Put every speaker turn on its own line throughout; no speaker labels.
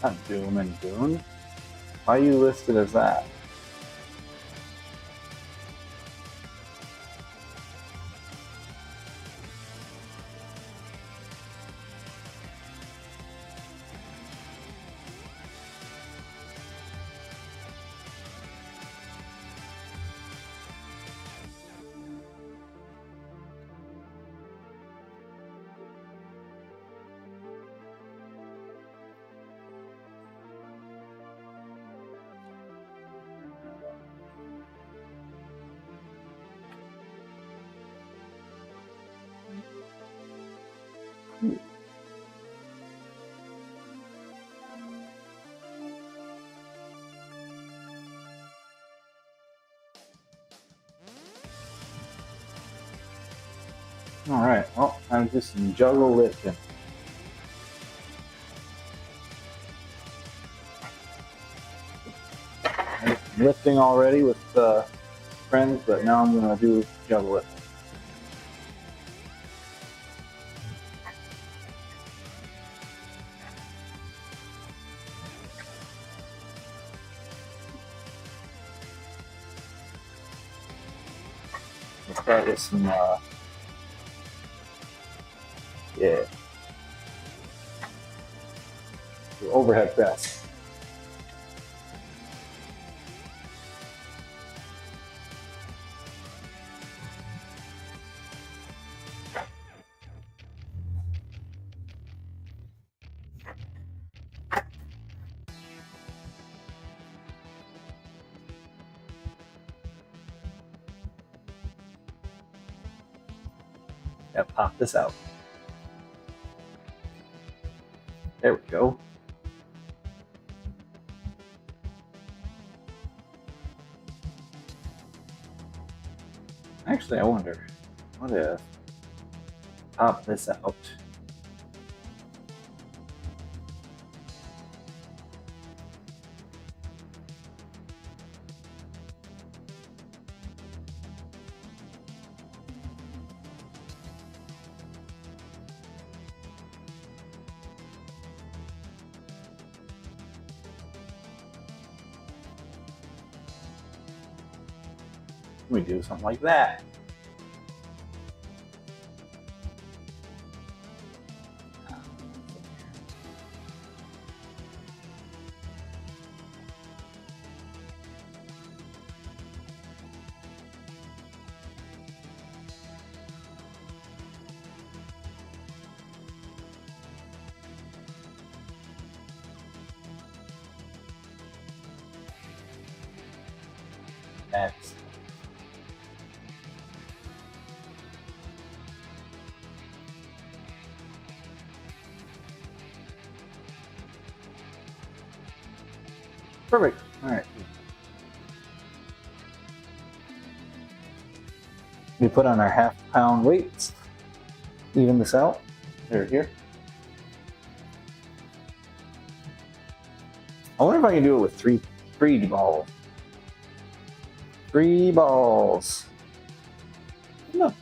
Not Doom and Dune. Why are you listed as that? Alright, well, I'm just juggle lifting. I'm lifting already with friends, but now I'm going to do juggle lifting. Let's start with some, yeah, overhead press. Yeah, pop this out. There we go. Actually, I wonder, what if pop this out? We do something like that. Next. Perfect. All right. We put on our half-pound weights. Even this out. There, here. I wonder if I can do it with three balls. 3 balls. No.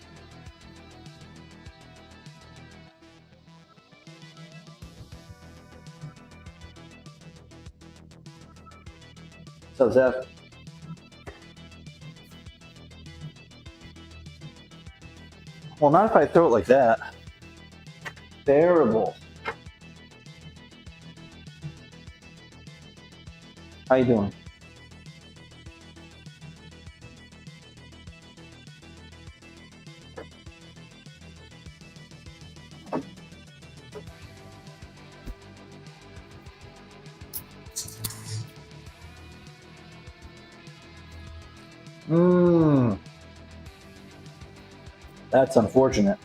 So Zeph. Well, not if I throw it like that. Terrible. How you doing? That's unfortunate.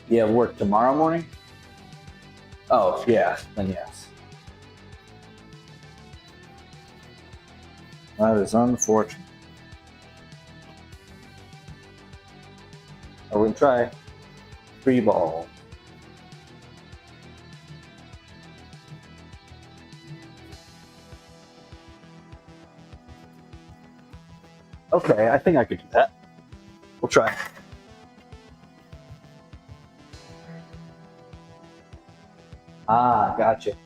You have work tomorrow morning? Oh, yeah, then yes. That is unfortunate. I will try 3 balls. Okay, I think I could do that. We'll try. Gotcha.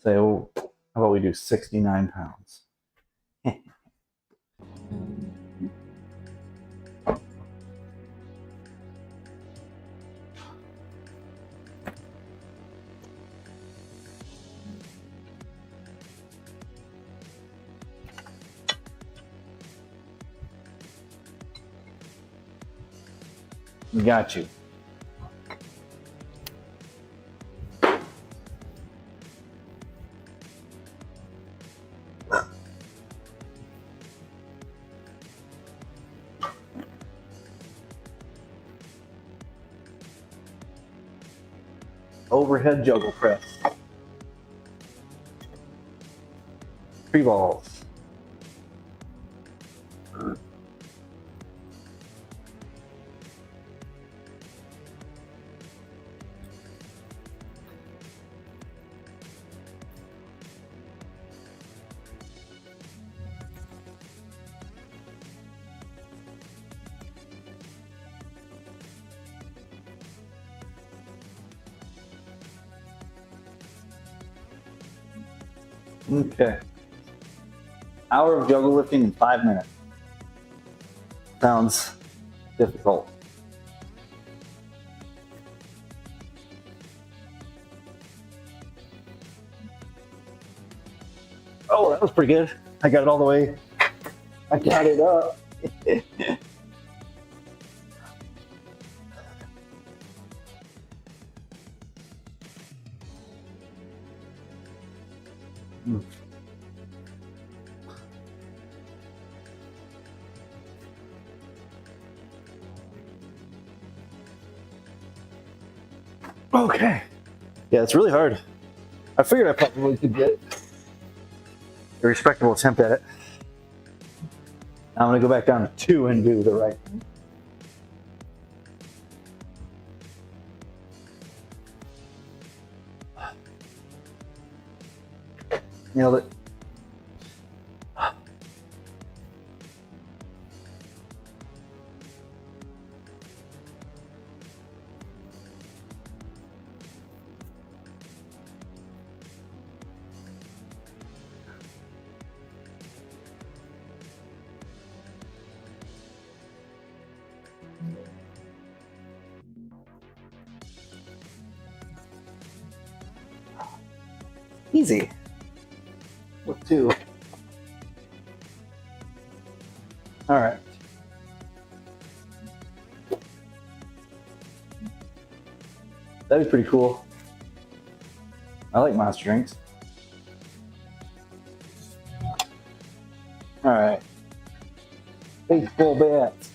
So, how about we do 69 pounds? Got you. Overhead juggle press. 3 balls. Okay. Hour of juggle lifting in 5 minutes. Sounds difficult. Oh, that was pretty good. I got it all the way. I got it up. Okay. Yeah, it's really hard. I figured I probably could get a respectable attempt at it. I'm going to go back down to 2 and do the right thing. Nailed it. Easy. With 2. All right. That'd be pretty cool. I like monster drinks. All right. Baseball bats.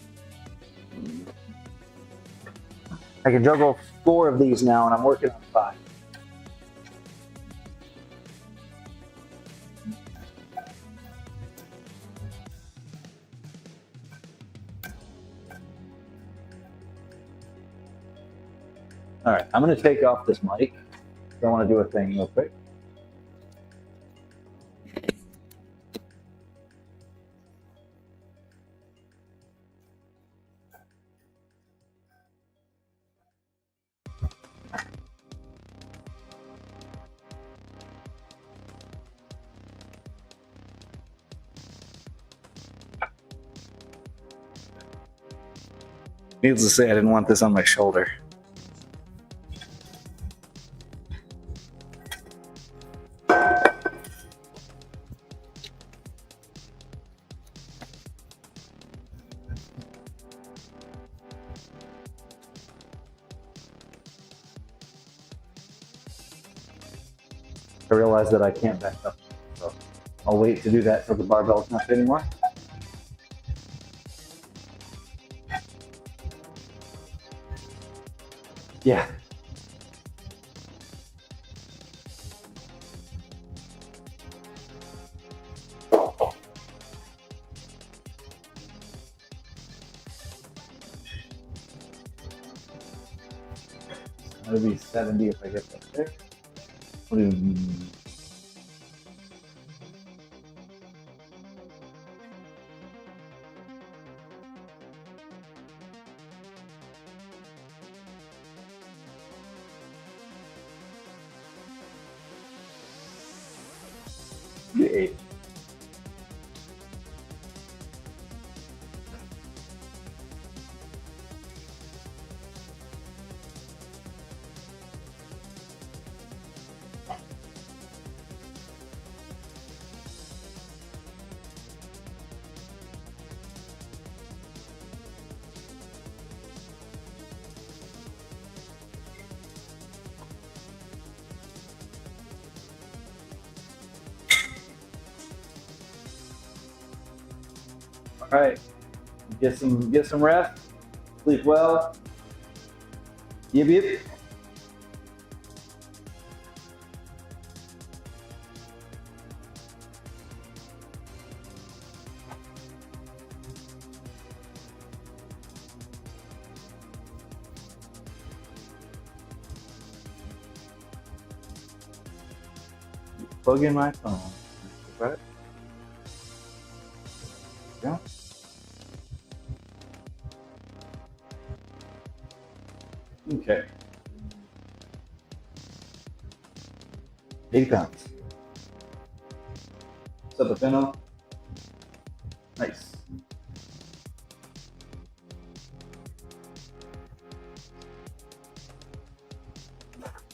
I can juggle 4 of these now, and I'm working on 5. All right, I'm going to take off this mic. I want to do a thing real quick. Needless to say, I didn't want this on my shoulder. I realized that I can't back up, so I'll wait to do that till the barbell's not anymore. Yeah. That'll be 70 if I get that there. 8. All right, get some rest, sleep well. Yip yip. Plug in my phone. Right. Yeah. Okay. 80 pounds. What's up, Afino? Nice.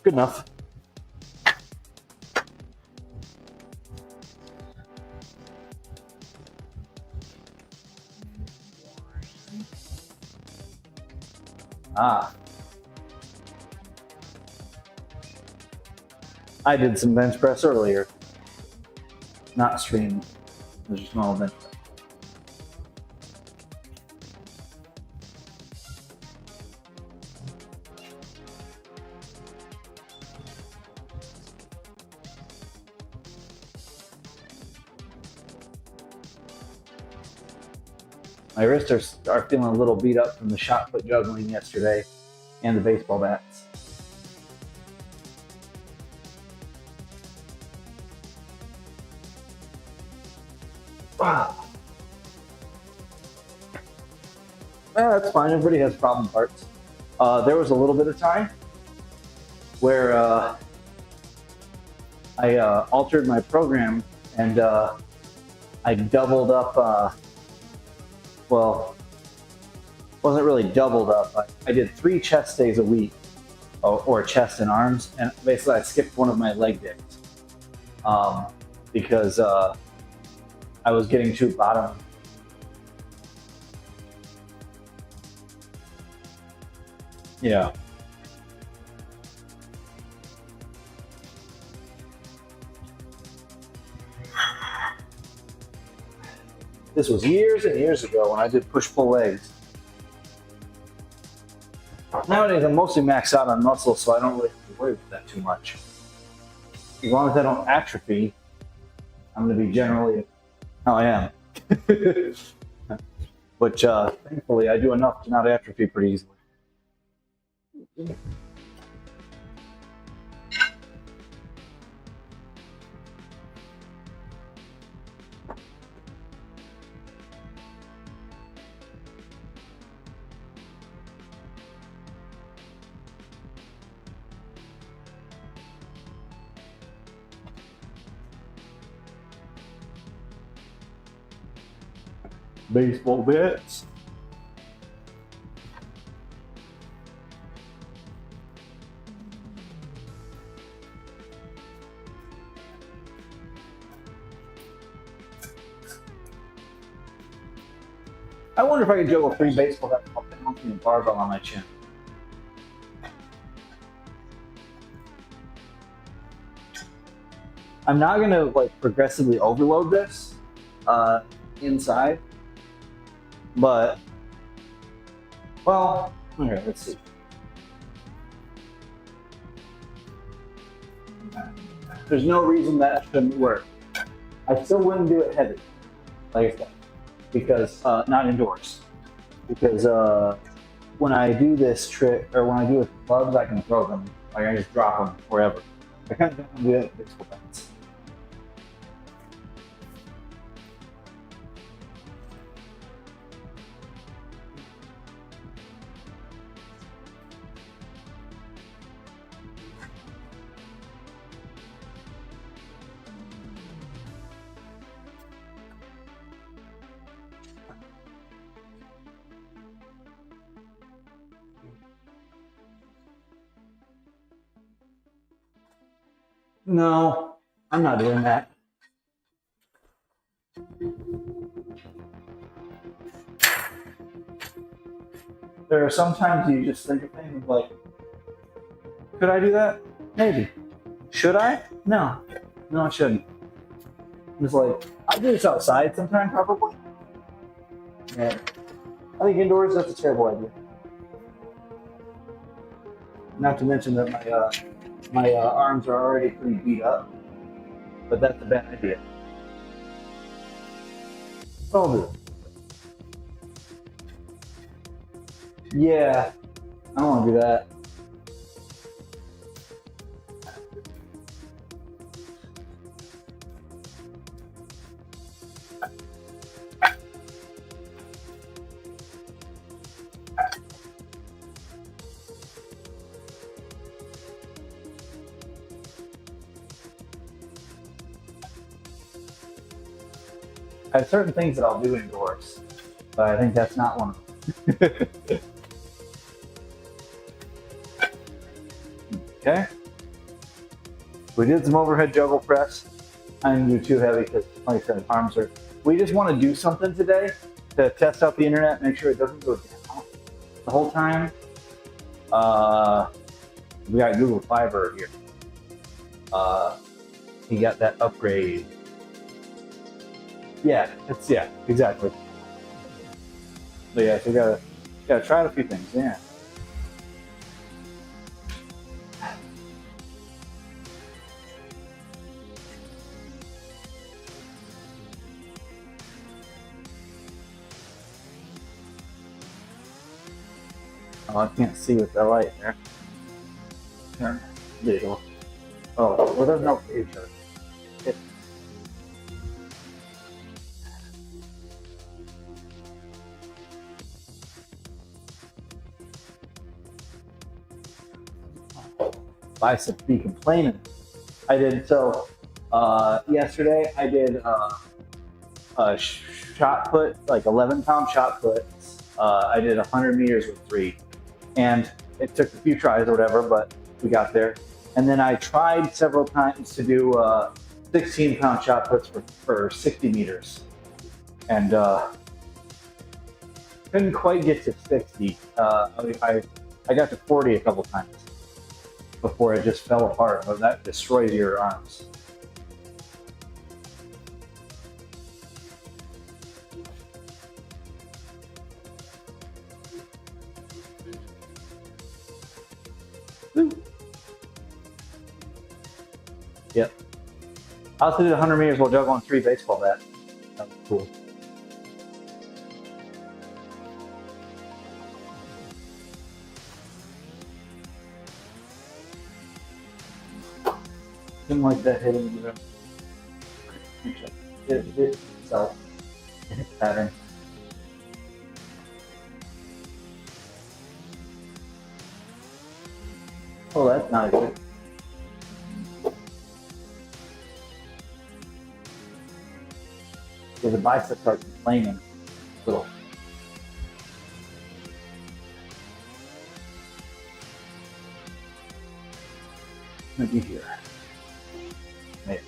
Good enough. Ah. I did some bench press earlier. Not stream. There's a small bench press. My wrists are feeling a little beat up from the shot put juggling yesterday and the baseball bats. Wow. That's fine. Everybody has problem parts. There was a little bit of time where I altered my program and I doubled up. Well, wasn't really doubled up. I did 3 chest days a week, or chest and arms, and basically I skipped one of my leg days because I was getting to bottom. Yeah. This was years and years ago when I did push-pull legs. Nowadays, I'm mostly maxed out on muscle, so I don't really have to worry about that too much. As long as I don't atrophy, I'm going to be generally how I am. Which, thankfully, I do enough to not atrophy pretty easily. Baseball bats. I wonder if I could juggle 3 baseball bats while balancing a barbell on my chin. I'm not gonna like progressively overload this inside. But, well, okay, let's see. There's no reason that shouldn't work. I still wouldn't do it heavy, like I said, because, not indoors. Because when I do this trick, or when I do it with clubs, I can throw them. Like I just drop them wherever. I kind of don't do it with baseball bats. No, I'm not doing that. There are sometimes you just think of things like, could I do that? Maybe. Should I? No. No, I shouldn't. It's like, I do this outside sometime, probably. Yeah. I think indoors, that's a terrible idea. Not to mention that my arms are already pretty beat up, but that's a bad idea. I'll do it. Yeah, I don't want to do that. I have certain things that I'll do indoors, but I think that's not one of them. Okay. We did some overhead juggle press. I didn't do too heavy because, like I said, arms are. We just want to do something today to test out the internet, make sure it doesn't go down the whole time. We got Google Fiber here. He got that upgrade. Yeah, exactly. But yeah, so we gotta try out a few things. Yeah. Oh, I can't see with the light there. There you go. Oh, well, there's no picture. Bicep be complaining. I did so yesterday. I did a shot put, like 11-pound shot puts. I did 100 meters with 3, and it took a few tries or whatever, but we got there. And then I tried several times to do 16-pound shot puts for 60 meters, and couldn't quite get to 60. I got to 40 a couple times before it just fell apart. But that destroys your arms. Woo. Yep. I also did 100 meters while juggling 3 baseball bats. That was cool. Didn't like that hitting the hit itself in its pattern. Oh, that's not good. So the bicep starts complaining a little. Maybe here. Maybe.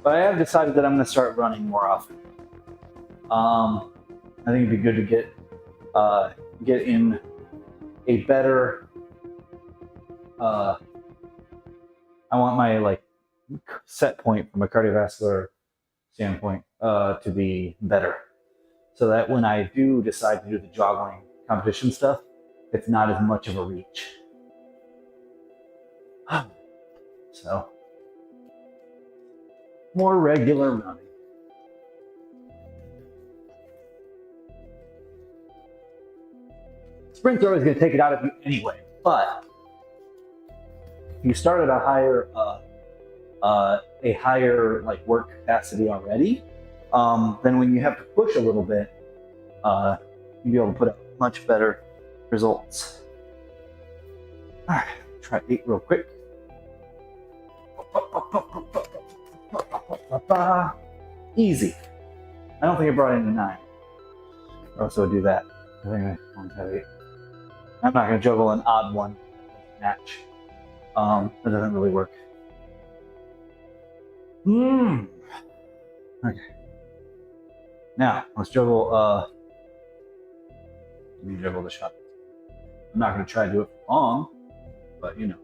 But I have decided that I'm going to start running more often. I think it'd be good to get in a better. I want my set point from a cardiovascular standpoint to be better, so that when I do decide to do the jogging competition stuff, it's not as much of a reach. So more regular running. Sprints are always going to take it out of you anyway, but you start at a higher work capacity already. Then when you have to push a little bit, you'll be able to put up much better results. All right, try 8 real quick. Easy. I don't think I brought in a 9. Also do that. I think I want to have 8. I'm not going to juggle an odd one match. That doesn't really work. Okay. Now let's juggle. Let me juggle the shot. I'm not going to try to do it for long, but you know.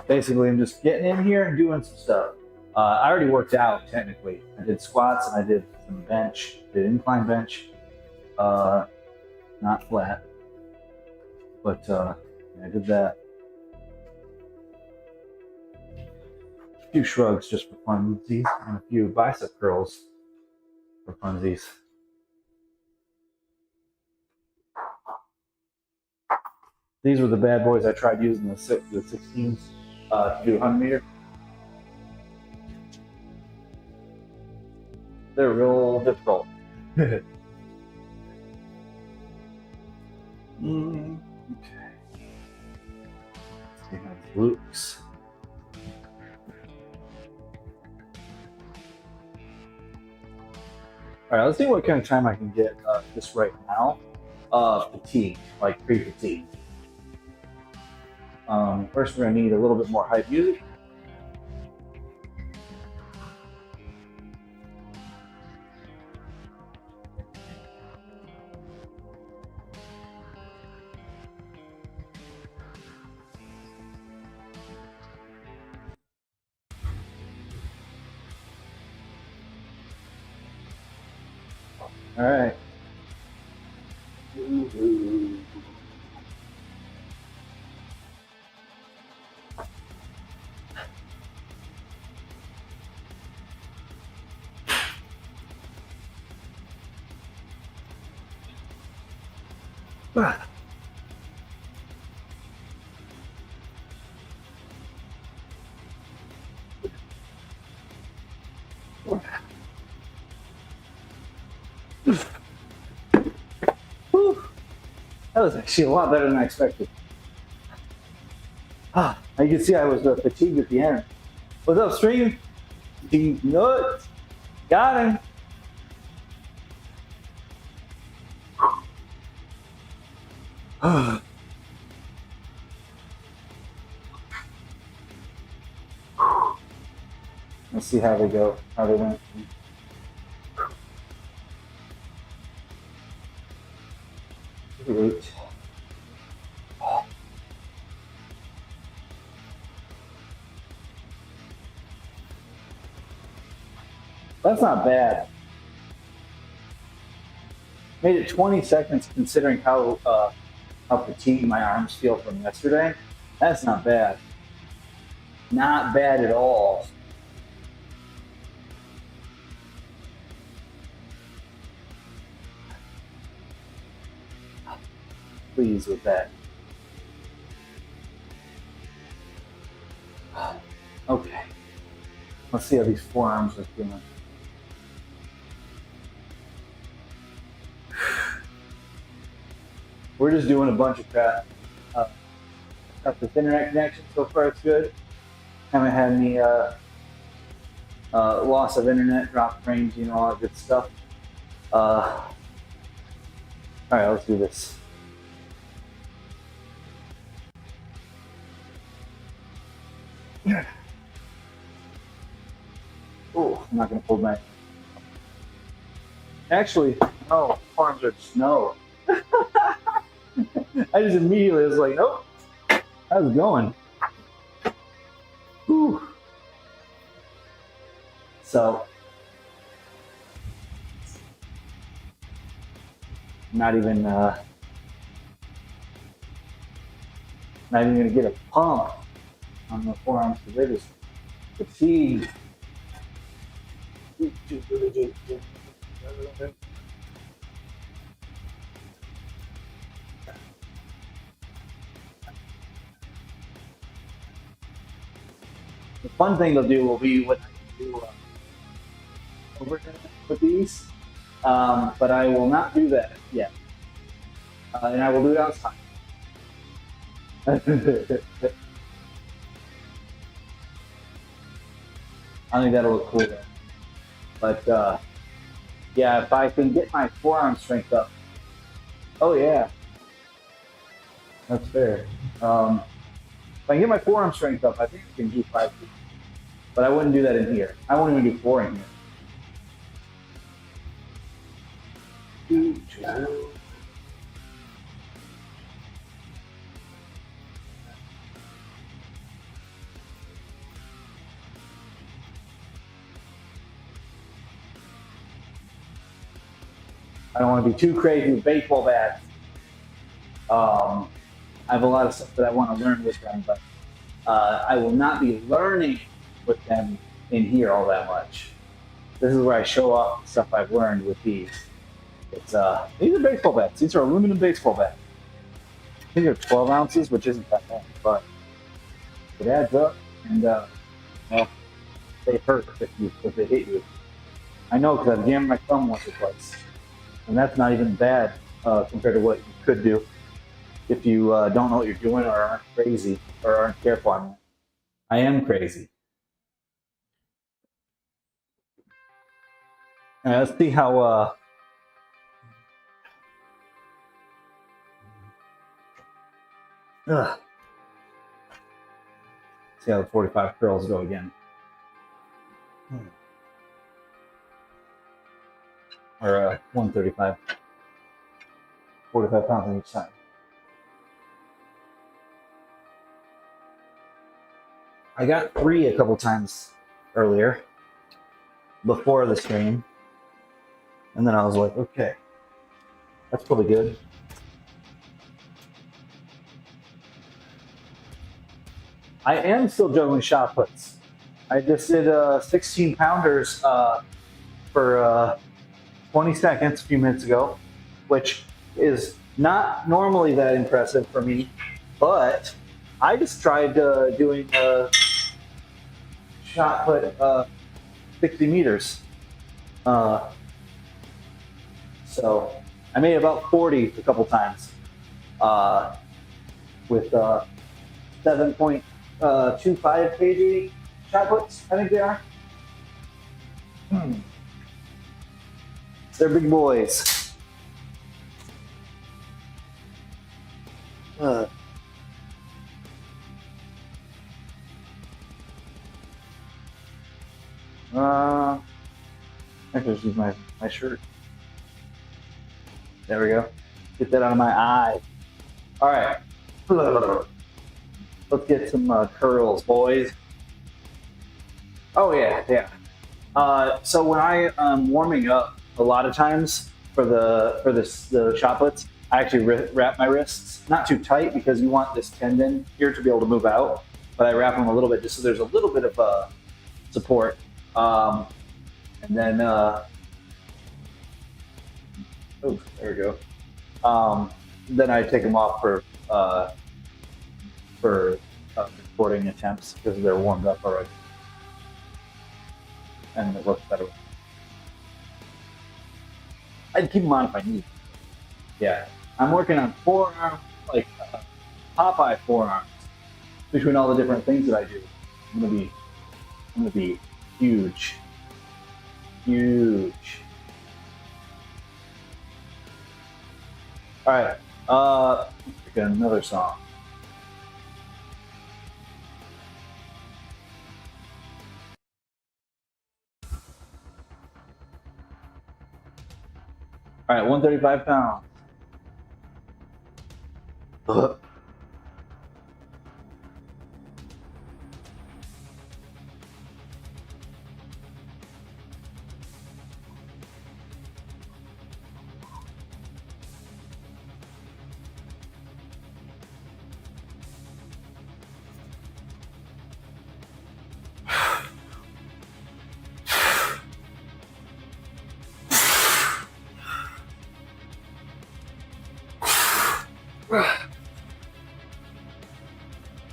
Basically, I'm just getting in here and doing some stuff. I already worked out technically. I did squats and I did some bench. Did incline bench, not flat, but I did that. A few shrugs just for funsies, and a few bicep curls for funsies. These were the bad boys I tried using the 16s to do 100 meter. They're real difficult. Okay. Let's see how this looks. All right, let's see what kind of time I can get just right now. Fatigue, like pre-fatigue. First, we're gonna need a little bit more hype music. All right. That was actually a lot better than I expected. You can see I was fatigued at the end. What's up, stream? Fatigued nuts. Got him. Let's see how they go, how they went. Great. That's not bad. Made it 20 seconds considering how fatigued my arms feel from yesterday. That's not bad. Not bad at all. Pleased with that. Okay. Let's see how these forearms are feeling. We're just doing a bunch of crap. Got this internet connection, so far it's good. Haven't had any loss of internet, drop frames, you know, all that good stuff. All right, let's do this. Oh, I'm not gonna pull back. Actually, no, arms are snow. I just immediately was like, nope, how's it going? Whew. So, not even gonna get a pump on the forearms because they're just fatigued. The fun thing they'll do will be what I do overhead with these, but I will not do that yet, and I will do it outside. I think that'll look cool though. But yeah, if I can get my forearm strength up, oh yeah, that's fair. If I can get my forearm strength up, I think I can do 5 feet. But I wouldn't do that in here. I won't even do 4 in here. I don't want to be too crazy with baseball bats. I have a lot of stuff that I want to learn with them, but I will not be learning with them in here all that much. This is where I show off the stuff I've learned with these. These are baseball bats. These are aluminum baseball bats. I think they're 12 ounces, which isn't that bad, but it adds up, and well, they hurt if they hit you. I know because I've jammed my thumb once or twice, and that's not even bad compared to what you could do if you don't know what you're doing or aren't crazy or aren't careful. I am crazy. All right, let's see how. See how the 45 curls go again. Or 135. 45 pounds on each side. I got 3 a couple times earlier before the stream. And then I was like, okay, that's probably good. I am still juggling shot puts. I just did 16 pounders for 20 seconds a few minutes ago, which is not normally that impressive for me, but I just tried doing a shot put 60 meters. So I made about 40 a couple times with 7.25 kg shot puts, I think they are. They're big boys. I can just use my shirt. There we go. Get that out of my eye. All right. Let's get some curls, boys. Oh yeah, yeah. So when I am warming up, a lot of times for the shot puts, I actually wrap my wrists not too tight because you want this tendon here to be able to move out, but I wrap them a little bit just so there's a little bit of support. And then oh, there we go. Then I take them off for recording attempts because they're warmed up already, and it looks better. I'd keep them on if I need. Yeah, I'm working on forearm, like Popeye forearms. Between all the different things that I do, I'm gonna be huge, huge. All right, let's pick another song. All right, 135 pounds.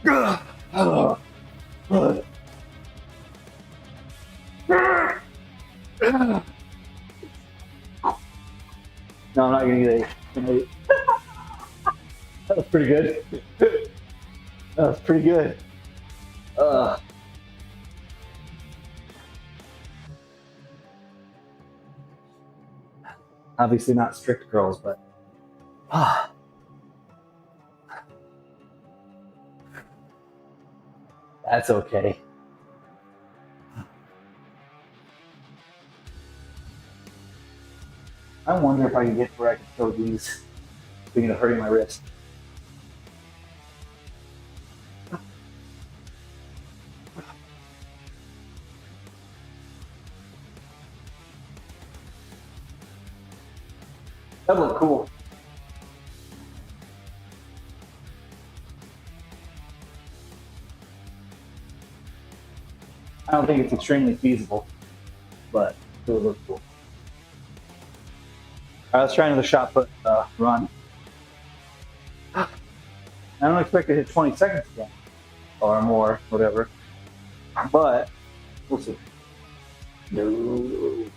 No, I'm not gonna get it. That was pretty good. That was pretty good. Obviously not strict girls, but that's okay. I wonder if I can get where I can throw these thinking of hurting my wrist. That looked cool. I don't think it's extremely feasible, but it would look cool. All right, let's try another shot put run. I don't expect to hit 20 seconds again, or more, whatever. But we'll see. No.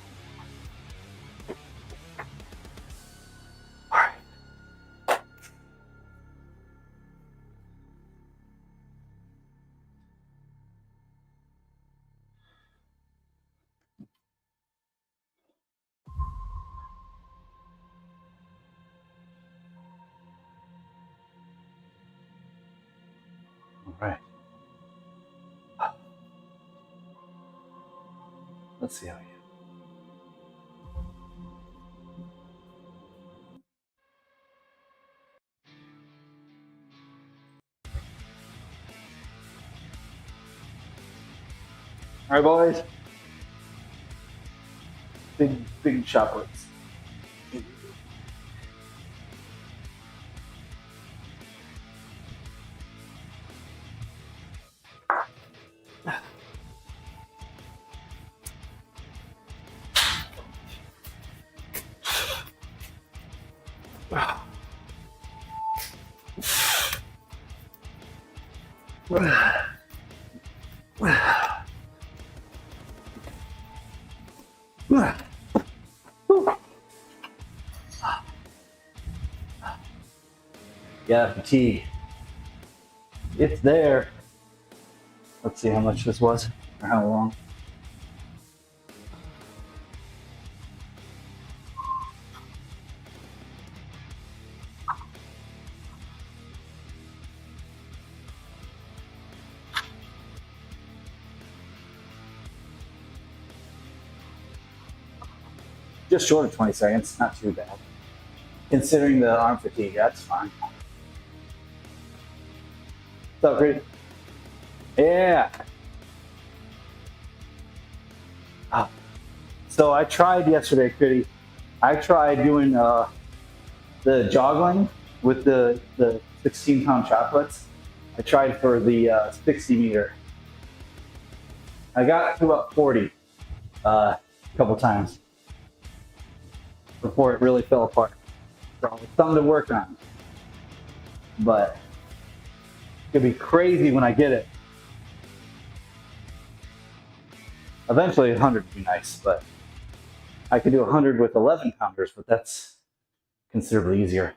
All right. Let's see how you. All right, boys. Big shot puts. Yeah, fatigue. It's there. Let's see how much this was, or how long. Just short of 20 seconds, not too bad. Considering the arm fatigue, that's fine. What's up, Creed? Yeah. So I tried yesterday, Creedy. I tried doing the joggling with the 16-pound shot puts. I tried for the 60 meter. I got to about 40 a couple times before it really fell apart. So it's something to work on. But it's gonna be crazy when I get it. Eventually 100 would be nice, but I could do 100 with 11 pounders, but that's considerably easier.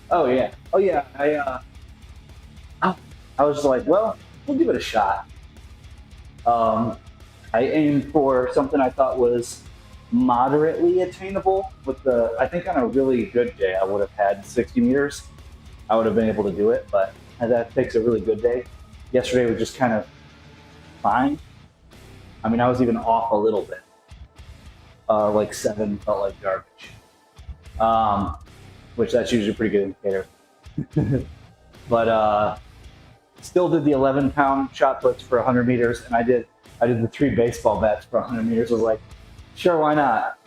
Oh yeah. Oh yeah. I was like, well, we'll give it a shot. I aimed for something I thought was moderately attainable with the. I think on a really good day, I would have had 60 meters. I would have been able to do it, but that takes a really good day. Yesterday was just kind of fine. I mean, I was even off a little bit. Like 7 felt like garbage, which that's usually a pretty good indicator. But still did the 11-pound shot puts for 100 meters, and I did the 3 baseball bats for 100 meters. I was like, sure, why not?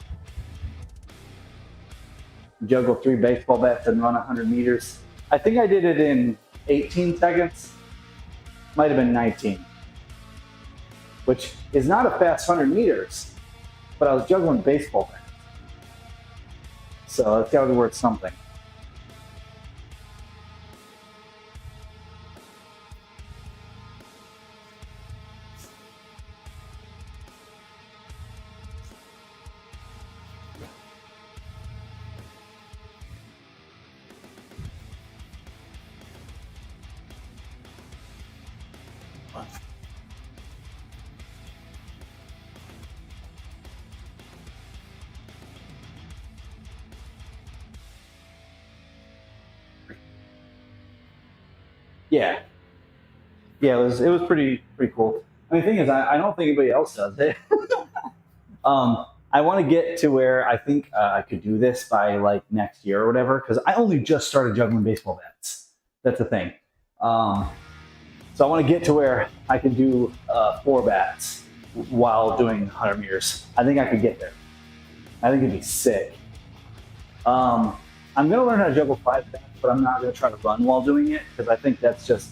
Juggle 3 baseball bats and run 100 meters. I think I did it in 18 seconds. Might have been 19, which is not a fast 100 meters, but I was juggling baseball bats. So that's got to be worth something. Yeah, it was pretty cool. I mean, the thing is, I don't think anybody else does it. I want to get to where I think I could do this by like next year or whatever, because I only just started juggling baseball bats. That's the thing. So I want to get to where I can do 4 bats while doing 100 meters. I think I could get there. I think it'd be sick. I'm gonna learn how to juggle 5 bats, but I'm not gonna try to run while doing it because I think that's just.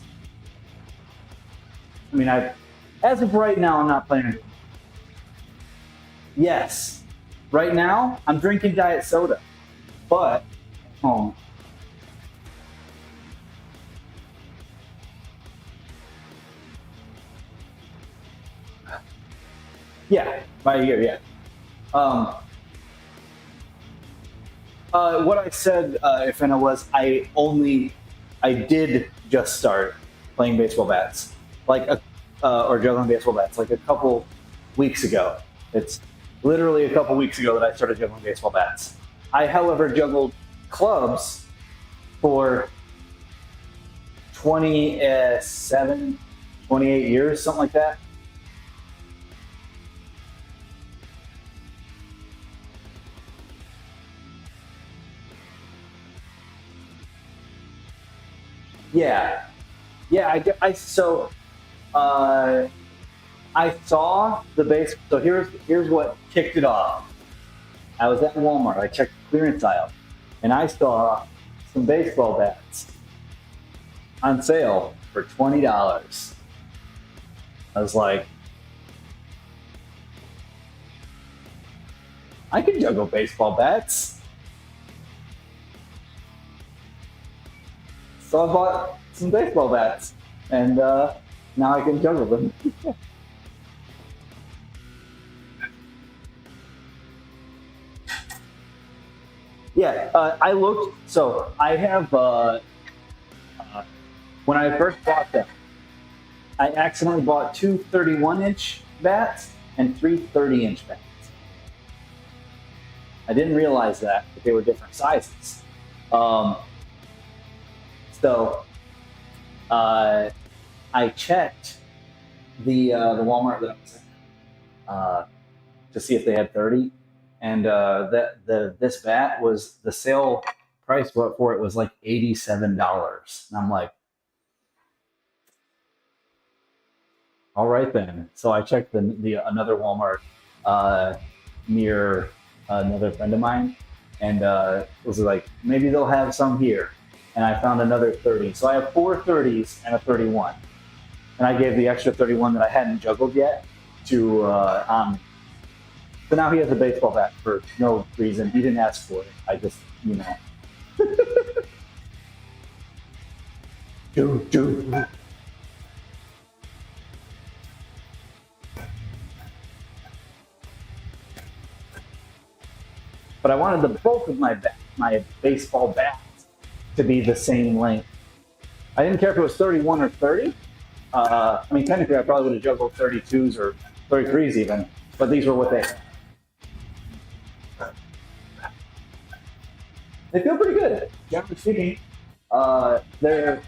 I mean, as of right now, I'm not planning to. Yes, right now I'm drinking diet soda, but home. Yeah, by a year, yeah. What I said, if I was, I did just start playing baseball bats, or juggling baseball bats, like a couple weeks ago. It's literally a couple weeks ago that I started juggling baseball bats. I, however, juggled clubs for 27, 28 years, something like that. Yeah, yeah. Uh, I saw the base. So here's what kicked it off. I was at Walmart. I checked the clearance aisle, and I saw some baseball bats on sale for $20. I was like, I can juggle baseball bats. So I bought some baseball bats, and now I can juggle them. Yeah, I looked. So I have. When I first bought them, I accidentally bought 2 31-inch bats and 3 30-inch bats. I didn't realize that they were different sizes. So I checked the Walmart that I was in to see if they had 30, and this bat was the sale price for it was like $87, and I'm like, all right then. So I checked the another Walmart near another friend of mine, and was like, maybe they'll have some here. And I found another 30. So I have 4 30s and a 31. And I gave the extra 31 that I hadn't juggled yet to so now he has a baseball bat for no reason. He didn't ask for it. I just, do. But I wanted the bulk of my baseball bat to be the same length. I didn't care if it was 31 or 30. I mean, technically, I probably would have juggled 32s or 33s even, but these were what they had. They feel pretty good. Generally speaking, they're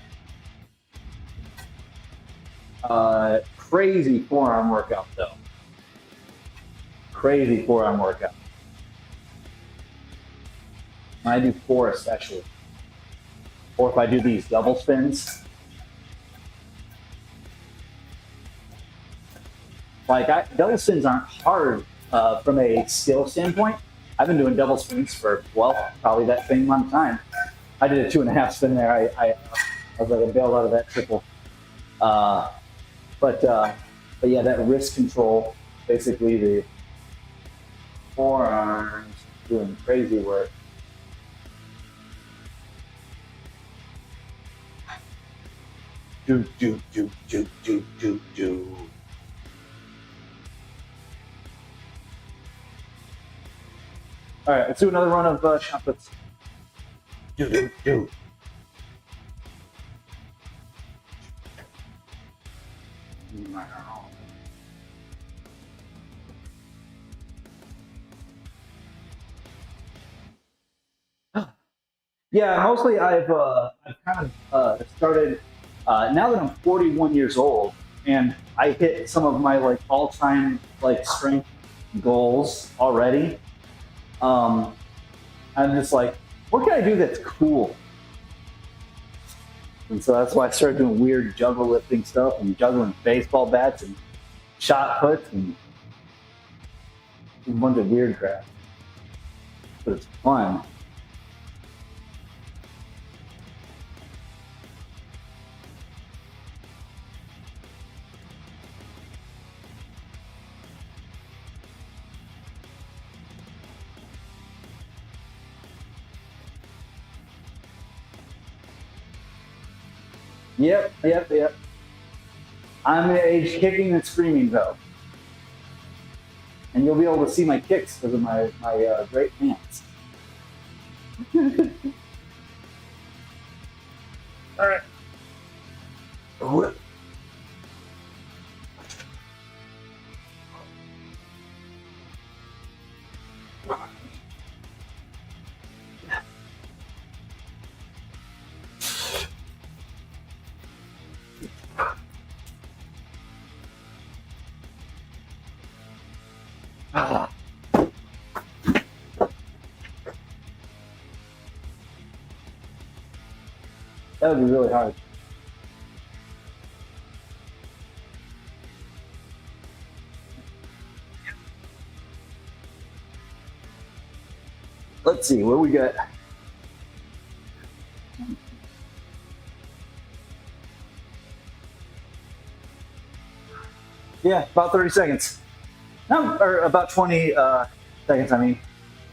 crazy forearm workout though. Crazy forearm workout. When I do four especially, or if I do these double spins, double spins aren't hard from a skill standpoint. I've been doing double spins for, well, probably that same amount of time. I did a 2.5 spin there. I was like, I bailed out of that triple. But yeah, that wrist control, basically the forearms doing crazy work. Do. All right, let's do another run of shot puts. Do. Yeah, mostly I've kind of started now that I'm 41 years old and I hit some of my like all-time like strength goals already. I'm just like, what can I do that's cool? And so that's why I started doing weird juggle lifting stuff and juggling baseball bats and shot puts and a bunch of weird crap. But it's fun. Yep. I'm the age kicking and screaming though. And you'll be able to see my kicks because of my great pants. All right. Whip. That would be really hard. Let's see, what do we got? Yeah, about 30 seconds. No, or about 20 seconds, I mean.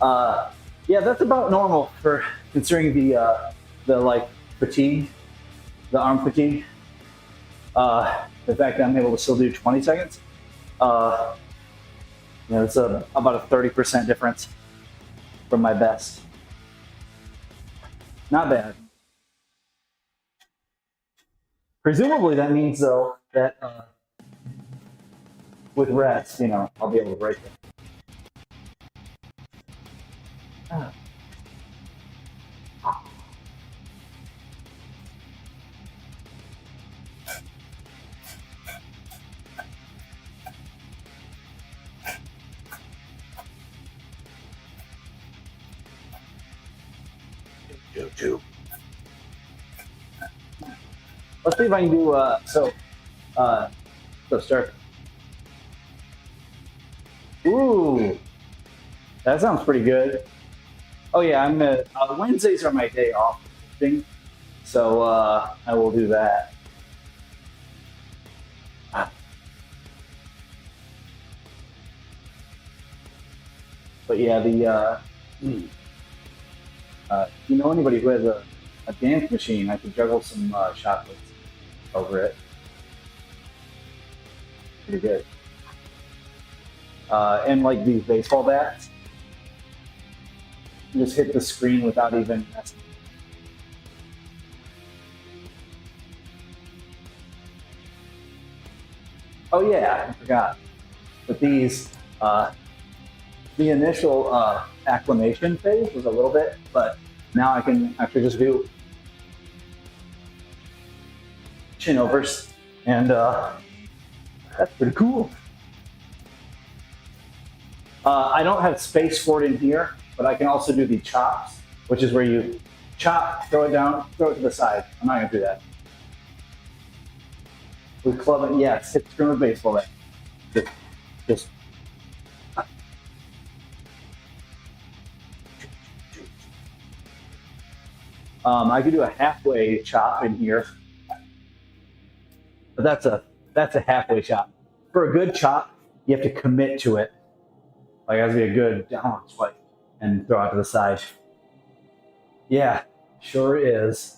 Yeah, that's about normal for considering the like fatigue, the arm fatigue. The fact that I'm able to still do 20 seconds. It's about a 30% difference from my best. Not bad. Presumably that means though that with rest, I'll be able to break it. Let's see if I can do so start. Ooh, that sounds pretty good. Oh yeah, I'm gonna Wednesdays are my day off thing, so I will do that. But yeah, anybody who has a dance machine, I could juggle some shot puts over it. Pretty good. And like these baseball bats, you just hit the screen without even messing. Oh yeah, I forgot. But these, the initial acclimation phase was a little bit, but Now I can actually just do chin overs, and that's pretty cool. I don't have space for it in here, but I can also do the chops, which is where you chop, throw it down, throw it to the side. I'm not gonna do that. With club it, yes, hit the screen with baseball then. Just I could do a halfway chop in here, but that's a halfway chop. For a good chop, you have to commit to it. Like it has to be a good down swipe and throw out to the side. Yeah, sure is.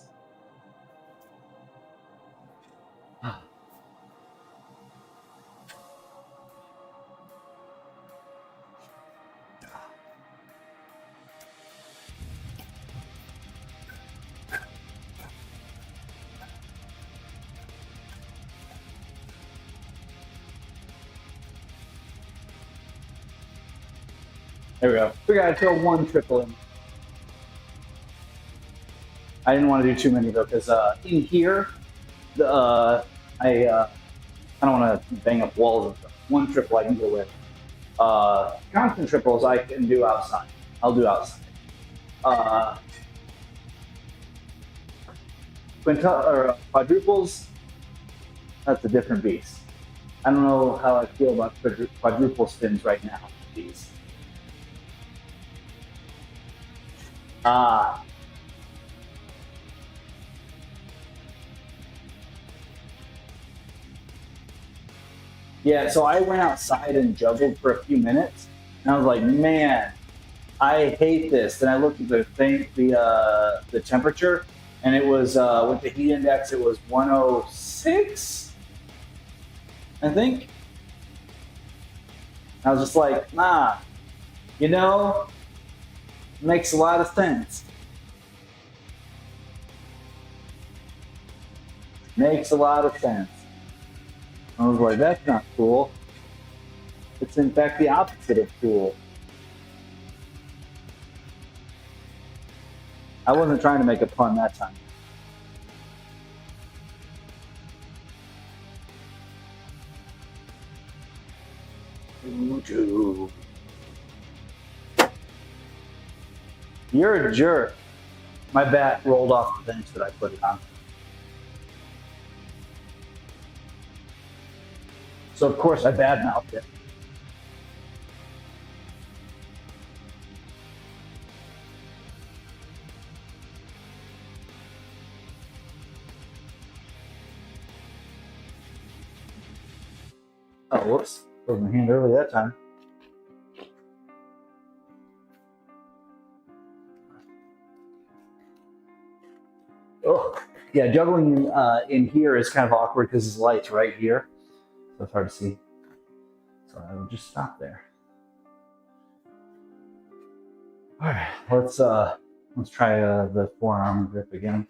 There we go. We gotta throw one triple in. I didn't want to do too many though, because in here, I don't want to bang up walls and stuff. One triple I can go with. Constant triples I can do outside. I'll do outside. Quadruples, that's a different beast. I don't know how I feel about quadruple spins right now. These. Yeah, so I went outside and juggled for a few minutes, and I was like, man, I hate this. Then I looked at the thing, the temperature, and it was with the heat index, it was 106, I think. I was just like, nah, you know, makes a lot of sense. Makes a lot of sense. I was like, that's not cool. It's in fact the opposite of cool. I wasn't trying to make a pun that time. You're a jerk. My bat rolled off the bench that I put it on. So of course I badmouthed it. Oh, whoops. Closed my hand early that time. Oh, yeah, juggling in here is kind of awkward because his light's right here. So it's hard to see. So I will just stop there. All right, let's try the forearm grip again.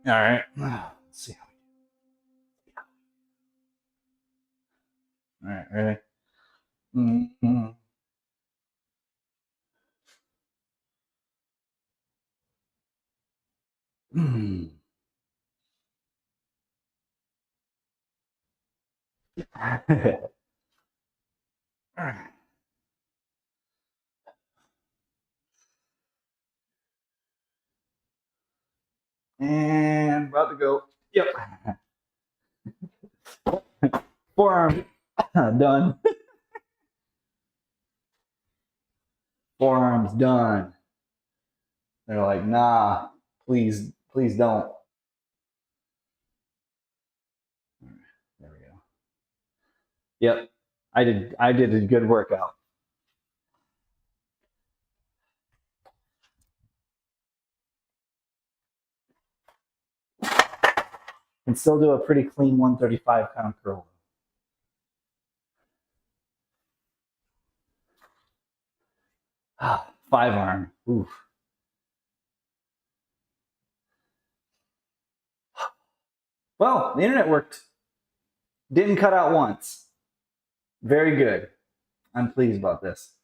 All right, let's see. All right, ready? Mm-hmm. Mm. And about to go. Yep. Forearm done. Forearm's done. They're like, nah, please don't. There we go. Yep. I did a good workout. And still do a pretty clean 135 pound curl. Five arm. Oof. Well, the internet worked. Didn't cut out once. Very good. I'm pleased about this.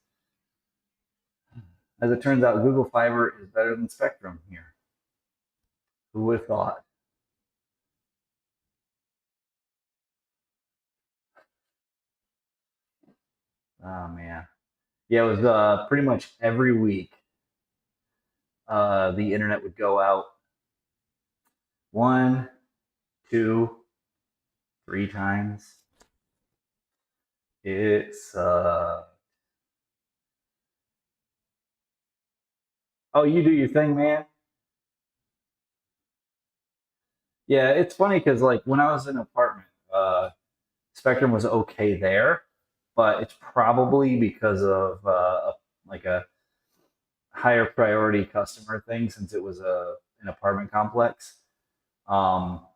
As it turns out, Google Fiber is better than Spectrum here. Who would have thought? Oh man. Yeah, it was pretty much every week. The internet would go out one, two, three times. It's oh, you do your thing, man. Yeah, it's funny because like when I was in an apartment, Spectrum was okay there, but it's probably because of like a higher priority customer thing since it was an apartment complex. Um,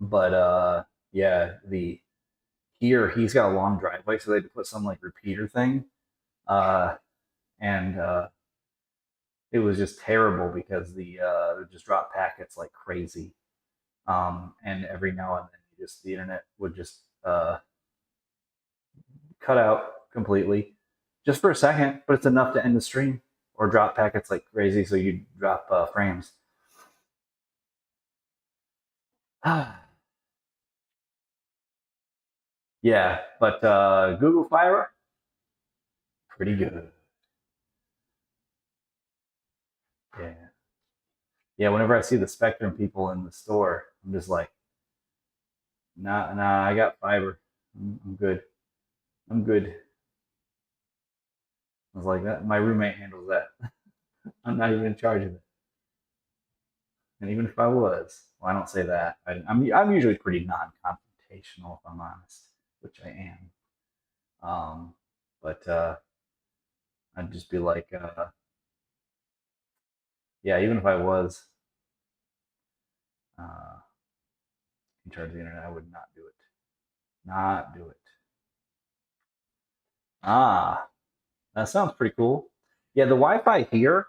but yeah, the here he's got a long driveway, so they had to put some like repeater thing, uh, and it was just terrible because it just dropped packets like crazy. And every now and then, just the internet would just cut out completely, just for a second, but it's enough to end the stream or drop packets like crazy, so you drop frames. Yeah, but Google Fiber, pretty good. Yeah, yeah. Whenever I see the Spectrum people in the store, I'm just like, nah, nah. I got fiber. I'm good. I'm good. I was like that. My roommate handles that. I'm not even in charge of it. And even if I was, well, I don't say that. I'm usually pretty non-confrontational, if I'm honest, which I am. But I'd just be like, yeah, even if I was uh, in charge of the internet, I would not do it. Not do it. Ah, that sounds pretty cool. Yeah, the Wi-Fi here.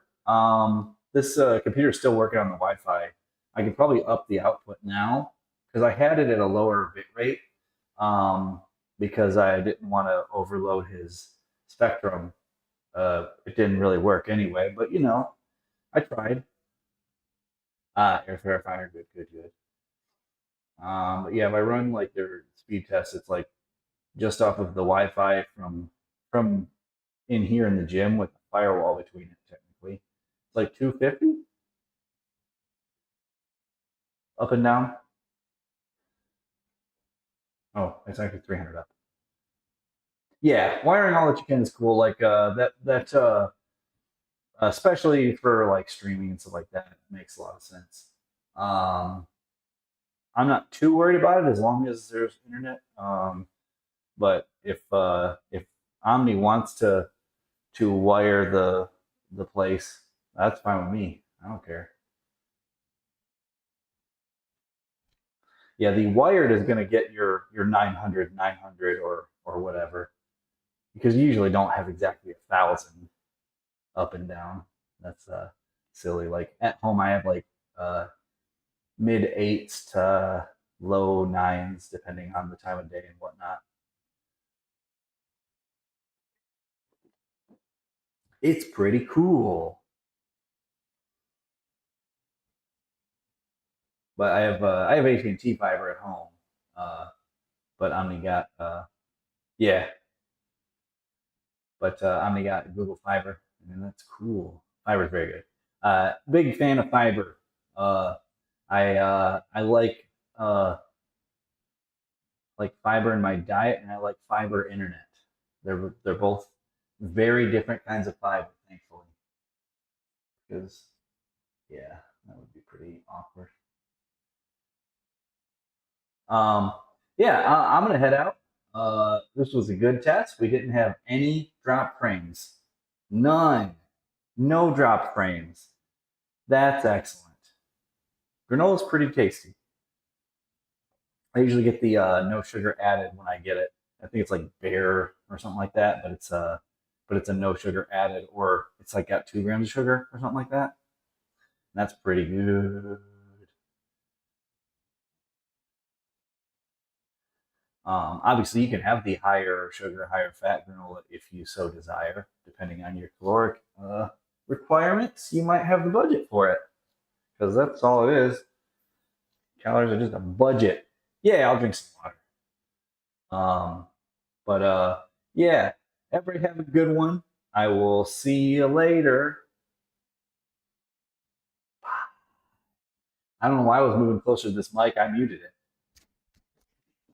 This computer is still working on the Wi-Fi. I could probably up the output now because I had it at a lower bit rate um, because I didn't want to overload his Spectrum. It didn't really work anyway, but I tried. Air verifier, good, good, good. But yeah, if I run like their speed test, it's like just off of the Wi-Fi from in here in the gym with the firewall between it. Technically, it's like 250 up and down. Oh, it's actually 300 up. Yeah, wiring all that you can is cool. Like especially for like streaming and stuff like that, it makes a lot of sense. Um, I'm not too worried about it as long as there's internet. But if Omni wants to wire the place, that's fine with me. I don't care. Yeah, the wired is going to get your 900 or whatever because you usually don't have exactly 1,000 up and down. That's silly. Like at home, I have like uh, mid eights to low nines depending on the time of day and whatnot. It's pretty cool. But I have AT&T fiber at home, uh, but Omni got yeah, but Omni got Google Fiber. I mean that's cool. Fiber's very good. Big fan of fiber. Uh, I uh, like fiber in my diet, and I like fiber internet. They're both very different kinds of fiber, thankfully, because yeah, that would be pretty awkward. Um, yeah, I'm gonna head out. This was a good test. We didn't have any drop frames, none, no drop frames. That's excellent. Granola's pretty tasty. I usually get the no sugar added when I get it. I think it's like Bear or something like that, but it's a no sugar added, or it's like got 2 grams of sugar or something like that. And that's pretty good. Obviously, you can have the higher sugar, higher fat granola if you so desire, depending on your caloric requirements. You might have the budget for it because that's all it is. Calories are just a budget. Yeah, I'll drink some water. But yeah, everybody have a good one. I will see you later. I don't know why I was moving closer to this mic. I muted it.